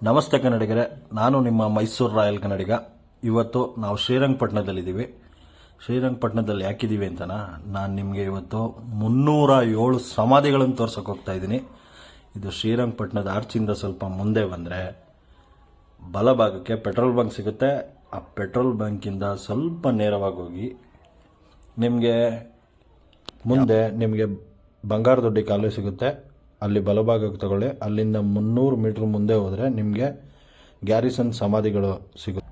ನಮಸ್ತೆ ಕನ್ನಡಿಗರೇ, ನಾನು ನಿಮ್ಮ ಮೈಸೂರು ರಾಯಲ್ ಕನ್ನಡಿಗ. ಇವತ್ತು ನಾವು ಶ್ರೀರಂಗಪಟ್ಟಣದಲ್ಲಿದ್ದೀವಿ. ಶ್ರೀರಂಗಪಟ್ಟಣದಲ್ಲಿ ಯಾಕಿದ್ದೀವಿ ಅಂತನಾ, ನಾನು ನಿಮಗೆ ಇವತ್ತು 307 ಸಮಾಧಿಗಳನ್ನು ತೋರ್ಸೋಕೆ ಹೋಗ್ತಾ ಇದ್ದೀನಿ. ಇದು ಶ್ರೀರಂಗಪಟ್ಟಣದ ಆರ್ಚಿಂದ ಸ್ವಲ್ಪ ಮುಂದೆ ಬಂದರೆ ಬಲಭಾಗಕ್ಕೆ ಪೆಟ್ರೋಲ್ ಬಂಕ್ ಸಿಗುತ್ತೆ. ಆ ಪೆಟ್ರೋಲ್ ಬಂಕಿಂದ ಸ್ವಲ್ಪ ನೇರವಾಗಿ ಹೋಗಿ ಮುಂದೆ ನಿಮಗೆ ಬಂಗಾರ ದೊಡ್ಡಿ ಕಾಲುವೆ ಸಿಗುತ್ತೆ. ಅಲ್ಲಿ ಬಲಭಾಗಕ್ಕೆ ತಗೊಳ್ಳಿ. ಅಲ್ಲಿಂದ 300 ಮೀಟರ್ ಮುಂದೆ ಹೋದರೆ ನಿಮಗೆ ಗ್ಯಾರಿಸನ್ ಸಮಾಧಿಗಳು ಸಿಗುತ್ತೆ.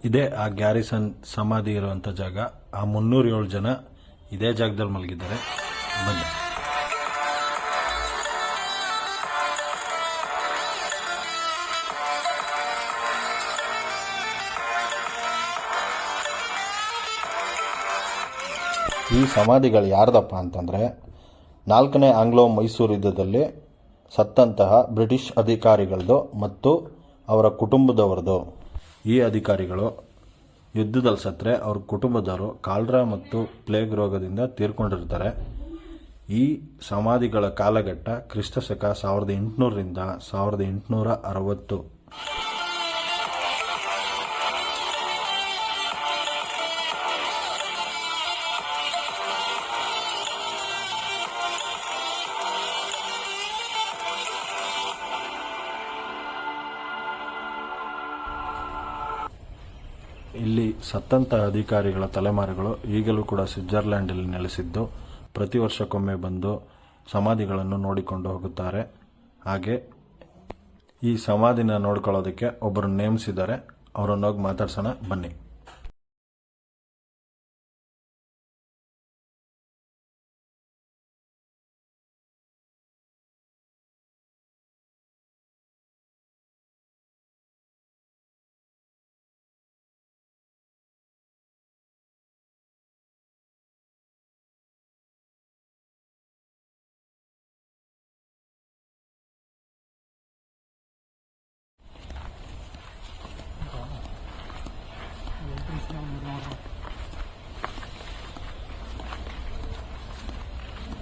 ಇದೇ ಆ ಗ್ಯಾರಿಸನ್ ಸಮಾಧಿ ಇರುವಂಥ ಜಾಗ. ಆ 307 ಜನ ಇದೇ ಜಾಗದಲ್ಲಿ ಮಲಗಿದ್ದಾರೆ. ಬನ್ನಿ. ಈ ಸಮಾಧಿಗಳು ಯಾರ್ದಪ್ಪ ಅಂತಂದರೆ, 4ನೇ ಆಂಗ್ಲೋ ಮೈಸೂರು ಯುದ್ಧದಲ್ಲಿ ಸತ್ತಂತಹ ಬ್ರಿಟಿಷ್ ಅಧಿಕಾರಿಗಳದು ಮತ್ತು ಅವರ ಕುಟುಂಬದವರದು. ಈ ಅಧಿಕಾರಿಗಳು ಯುದ್ಧದಲ್ಲಿ ಸತ್ತರೆ ಅವ್ರ ಕುಟುಂಬದವರು ಕಾಲ್ರಾ ಮತ್ತು ಪ್ಲೇಗ್ ರೋಗದಿಂದ ತೀರ್ಕೊಂಡಿರ್ತಾರೆ. ಈ ಸಮಾಧಿಗಳ ಕಾಲಘಟ್ಟ ಕ್ರಿಸ್ತಶಕ 1800ರಿಂದ 1860. ಇಲ್ಲಿ ಸತ್ತಂತ ಅಧಿಕಾರಿಗಳ ತಲೆಮಾರುಗಳು ಈಗಲೂ ಕೂಡ ಸ್ವಿಟ್ಜರ್ಲ್ಯಾಂಡಲ್ಲಿ ನೆಲೆಸಿದ್ದು ಪ್ರತಿ ವರ್ಷಕ್ಕೊಮ್ಮೆ ಬಂದು ಸಮಾಧಿಗಳನ್ನು ನೋಡಿಕೊಂಡು ಹೋಗುತ್ತಾರೆ. ಹಾಗೆ ಈ ಸಮಾಧಿನ ನೋಡ್ಕೊಳ್ಳೋದಕ್ಕೆ ಒಬ್ಬರು ನೇಮಿಸಿದ್ದಾರೆ. ಅವರನ್ನು ಹೋಗಿ ಮಾತಾಡ್ಸೋಣ ಬನ್ನಿ.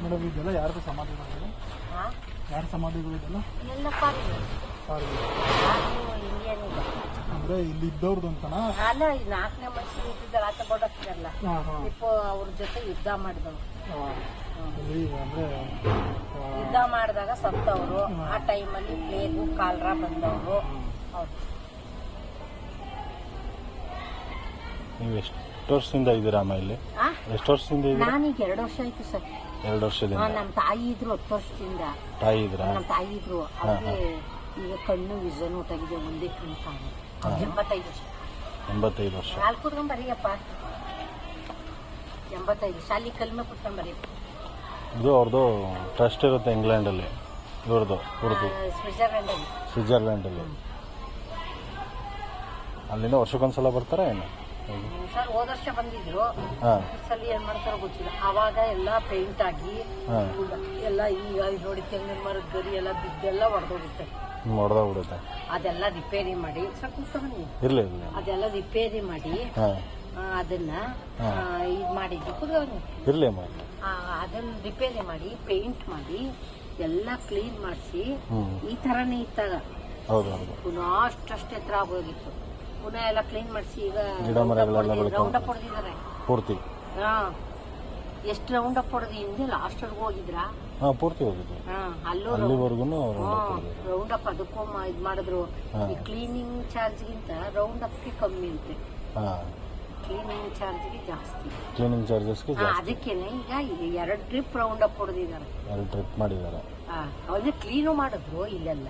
ಮೇಡಮ್, ಇದೆಲ್ಲ ಯಾರ್ದು ಸಮಾಧಿಗಳು? ಯಾರ ಸಮಾಧಿಗಳು ಇದೆಲ್ಲ? ಅಂದ್ರೆ ಇಲ್ಲಿ ಇದ್ದವ್ರದ್ದು ಅಂತನಾ? ಅಲ್ಲ, 4ನೇ ಮೈಸೂರು ಇದ್ದಿದ್ದಲ್ಲ, ಆತ ಕೊಡಕ್ಕಿರಲ್ಲ. ಅವ್ರ ಜೊತೆ ಯುದ್ಧ ಮಾಡಿದವರು. ಅಂದ್ರೆ ಯುದ್ಧ ಮಾಡಿದಾಗ ಸತ್ತವರು. ಆ ಟೈಮಲ್ಲಿ ಪ್ಲೇಗು ಕಾಲ್ರಾ ಬಂದವರು. ನೀವು ಎಷ್ಟು ವರ್ಷದಿಂದ ಇದ್ದೀರಾ ಅಮ್ಮ ಇಲ್ಲಿ? ಎಷ್ಟು ವರ್ಷದಿಂದ ಇದ್ದೀರಾ? ನಾನೀಗ 2 ವರ್ಷ ಆಯ್ತು ಸರ್. 2 ವರ್ಷದಿಂದ. ನಮ್ಮ ತಾಯಿ ಇದ್ರು 10 ವರ್ಷದಿಂದ. ತಾಯಿ ಇದ್ರ? ನಮ್ಮ ತಾಯಿ ಇದ್ರು. ಅವ್ರಿಗೆ ಈಗ ಕಣ್ಣು ವಿಷನ್ ಊಟಾಗಿದೆ, ಒಂದೇ ಕಣ್ಣು ಕಾಣು. 85 ವರ್ಷ. 85 ವರ್ಷ. ಶಾಲೆ ಕುತ್ಕೊಂಡ್ ಬರೀಯಪ್ಪ. 85 ಶಾಲಿ ಕಲ್ಮೆ ಕುತ್ಕೊಂಡ್ ಬರೀಯಪ್ಪ. ಇದು ಅವ್ರದ್ದು ಟ್ರಸ್ಟ್ ಇರುತ್ತೆ ಇಂಗ್ಲೆಂಡಲ್ಲಿ. ಇವ್ರದ್ದು ಪೂರ್ತಿ ಸ್ವಿಟ್ಜರ್ಲ್ಯಾಂಡಲ್ಲಿ. ಅಲ್ಲಿಂದ ವರ್ಷಕ್ಕೊಂದ್ಸಲ ಬರ್ತಾರ ಏನು ಸರ್? ಹೋದ ವರ್ಷ ಬಂದಿದ್ರು. ಸಲ ಏನ್ ಮಾಡ್ತಾರೋ ಗೊತ್ತಿಲ್ಲ. ಅವಾಗ ಎಲ್ಲ ಪೇಂಟ್ ಆಗಿ ಎಲ್ಲ ಈಗ ನೋಡಿ ತೆಂಗಿನ ಮರದ ಗರಿ ಎಲ್ಲ ಬಿದ್ದೆಲ್ಲ ಹೊಡೆದೋಗುತ್ತೆ. ಅದೆಲ್ಲ ರಿಪೇರಿ ಮಾಡಿ ಸರ್ ಕೂತ್ಕೊಂಡಿ ಇರ್ಲಿ ಅದೆಲ್ಲ ರಿಪೇರಿ ಮಾಡಿ ಅದನ್ನ ಇದು ಮಾಡಿದ್ವಿ. ಕೂತ್ಕೊಂಡಿ ಇರ್ಲಿ ಅದನ್ನ ರಿಪೇರಿ ಮಾಡಿ ಪೇಂಟ್ ಮಾಡಿ ಎಲ್ಲ ಕ್ಲೀನ್ ಮಾಡಿಸಿ ಈ ತರಾನೇ ಇತ್ತಾಗ. ಪುನಃ ಅಷ್ಟೇ ಎತ್ತರ ಆಗೋಗಿತ್ತು. ಪುನಃ ಎಲ್ಲ ಕ್ಲೀನ್ ಮಾಡಿಸಿ ಈಗ ರೌಂಡ್ ಅಪ್ ಹೊಡೆದಿದ್ದಾರೆ ಪೂರ್ತಿ. ಎಷ್ಟು ರೌಂಡ್ ಅಪ್ ಹೊಡೆದು ಹಿಂದೆ ಲಾಸ್ಟ್ ವರ್ಗು ಹೋಗಿದ್ರಾ? ಪೂರ್ತಿ ಹೋಗಿದ್ರು. ಅಲ್ಲಿವರೆಗೂ ರೌಂಡ್ ಅಪ್ ಅದಕ್ಕೂ ಇದು ಮಾಡಿದ್ರು. ಈ ಕ್ಲೀನಿಂಗ್ ಚಾರ್ಜ್ಗಿಂತ ರೌಂಡ್ ಅಪ್ಗೆ ಕಮ್ಮಿ ಅಂತೆ. ಕ್ಲೀನಿಂಗ್ ಚಾರ್ಜ್ಗೆ ಜಾಸ್ತಿ. ಕ್ಲೀನಿಂಗ್ ಚಾರ್ಜಸ್ಗೆ ಅದಕ್ಕೇನೆ ಈಗ 2 ಟ್ರಿಪ್ ರೌಂಡ್ ಅಪ್ ಹೊಡೆದಿದ್ದಾರೆ. 2 ಟ್ರಿಪ್ ಮಾಡಿದ್ದಾರೆ. ಅದೇ ಕ್ಲೀನು ಮಾಡಿದ್ರು ಇಲ್ಲೆಲ್ಲ.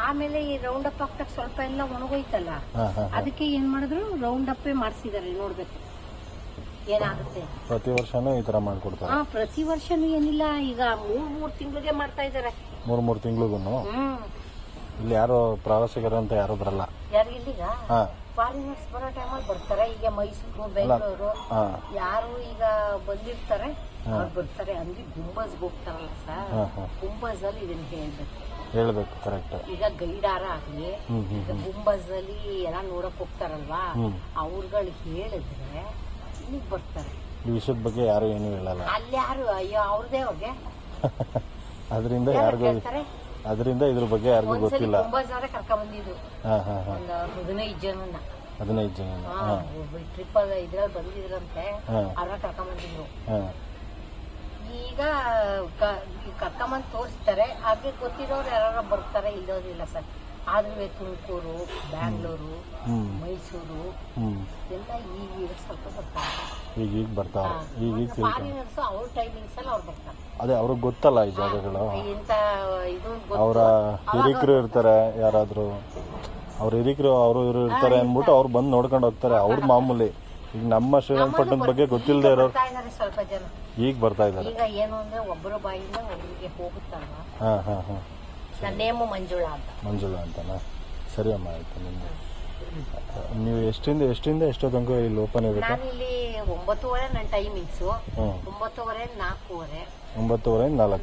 ಆಮೇಲೆ ಈ ರೌಂಡ್ ಅಪ್ ಆಗ್ತಕ್ಕ ಸ್ವಲ್ಪ ಎಲ್ಲ ಒಣಗೋಯ್ತಲ್ಲ, ಅದಕ್ಕೆ ಏನ್ ಮಾಡಿದ್ರು ರೌಂಡ್ ಅಪ್ಪೇ ಮಾಡಿಸಿದಾರೆ. ನೋಡ್ಬೇಕು ಏನಾಗುತ್ತೆ. ಪ್ರತಿ ವರ್ಷನೂ ಈ ಥರ ಮಾಡಿಕೊಡ್ತಾರೆ. ಪ್ರತಿ ವರ್ಷನೂ ಏನಿಲ್ಲ, ಈಗ ಮೂರ್ ತಿಂಗಳಿಗೆ ಮಾಡ್ತಾ ಇದಾರೆ. ಮೂರು ತಿಂಗಳಿಗೂ ಇಲ್ಲಿ ಯಾರು ಪ್ರವಾಸಿಗರು ಅಂತ ಯಾರು ಬರಲ್ಲ. ಯಾರು ಇಲ್ಲಿಗ ಹಾ ಫಾರಿನರ್ಸ್ ಬರೋ ಟೈಮಲ್ಲಿ ಬರ್ತಾರೆ. ಈಗ ಮೈಸೂರು, ಬೆಂಗಳೂರು ಹಾ ಯಾರು ಈಗ ಬಂದಿರ್ತಾರೆ ಅವ್ರು ಬರ್ತಾರೆ. ಅಂದ್ರೆ ಗುಂಬಜ್ಗೆ ಹೋಗ್ತಾರಲ್ಲ ಸರ್, ಗುಂಬಜ್ ಅಲ್ಲಿ ಇದನ್ನ ಹೇಳ್ಬೇಕು ಕರೆಕ್ಟ್. ಈಗ ಗೈಡಾರ ಆಗ್ಲಿ, ಈಗ ಗುಂಬಜ್ ಅಲ್ಲಿ ಎಲ್ಲ ನೋಡಕ್ ಹೋಗ್ತಾರಲ್ವಾ, ಅವ್ರುಗಳು ಹೇಳಿದ್ರೆ ಇಲ್ಲಿಗ್ ಬರ್ತಾರೆ. ಈ ವಿಷಯದ ಬಗ್ಗೆ ಯಾರು ಏನು ಹೇಳಲ್ಲ. ಅಲ್ಲಿ ಯಾರು ಅಯ್ಯೋ ಅವ್ರದೇ ಅವ್ರಿಗೆ ಅದರಿಂದ ಯಾರಿಗೂ ಹೇಳ್ತಾರೆ. ಅದರಿಂದ ಇದ್ರ ಬಗ್ಗೆ ಯಾರಿಗೂ ಗೊತ್ತಿಲ್ಲ. ಗುಂಬಜ್ ಆದ್ರೆ ಕರ್ಕೊಂಡ್ ಬಂದಿದ್ರು ಒಂದು 15 ಜನನ. 15 ಜನ ಟ್ರಿಪ್ ಇದ್ರಲ್ಲಿ ಬಂದಿದ್ರಂತೆ, ಅವ್ರ ಕರ್ಕೊಂಡ್ ಬಂದಿದ್ರು. ಈಗ ಕರ್ಕೊಂಬಂದ್ ತೋರಿಸ್ತಾರೆ. ಹಾಗೆ ಗೊತ್ತಿರೋರು ಯಾರು ಬರ್ತಾರೆ, ಇಲ್ಲೋದಿಲ್ಲ ಸರ್. ಆದ್ರೂ ತುಮಕೂರು, ಬ್ಯಾಂಗ್ಳೂರು, ಮೈಸೂರು ಎಲ್ಲ ಈಗ ಸ್ವಲ್ಪ ಬರ್ತಾರೆ. ಈಗ ಬರ್ತಾರೆ. ಈಗ ಫಾರಿನರ್ಸ್ ಅವ್ರ ಟೈಮಿಂಗ್ಸ್ ಅಲ್ಲಿ ಅವ್ರು ಬರ್ತಾರೆ. ಅದೇ ಅವ್ರಿಗೆ ಗೊತ್ತಲ್ಲ ಈ ಜಾಗಗಳು. ಇಂತ ಇದು ಅವರ ಹಿರಿಕರು ಇರ್ತಾರೆ, ಯಾರಾದ್ರೂ ಅವ್ರ ಹಿರಿಕರು ಅವರು ಇವರು ಇರ್ತಾರೆ ಅಂದ್ಬಿಟ್ಟು ಅವ್ರು ಬಂದು ನೋಡ್ಕೊಂಡು ಹೋಗ್ತಾರೆ. ಅವ್ರ ಮಾಮೂಲಿ. ಈಗ ನಮ್ಮ ಶ್ರೀರಂಗಪಟ್ಟಣದ ಬಗ್ಗೆ ಗೊತ್ತಿಲ್ಲದೆ ಇರೋರು ಸ್ವಲ್ಪ ಜನ ಈಗ ಬರ್ತಾ ಇದ್ದಾರೆ. ಈಗ ಏನು ಅಂದ್ರೆ ಒಬ್ಬರ ಬಾಯಿಂದ ಒಬ್ಬರಿಗೆ ಹೋಗುತ್ತಲ್ವಾ. ಹಾ ಹಾ ಹಾ ನನ್ನ ನೇಮು ಮಂಜುಳಾ ಅಂತ. ಮಂಜುಳಾ ಅಂತನಾ? ಸರಿ ಅಮ್ಮ, ಆಯ್ತು. ನೀವು ಎಷ್ಟರಿಂದ ಎಷ್ಟೋ ತನಕ ಇಲ್ಲಿ ಓಪನ್ ಇರುತ್ತೆ? ನಾನಿಲ್ಲಿ 9:30 ನನ್ನ ಟೈಮಿಂಗ್ಸು. 9:30 4:30. 9:30 4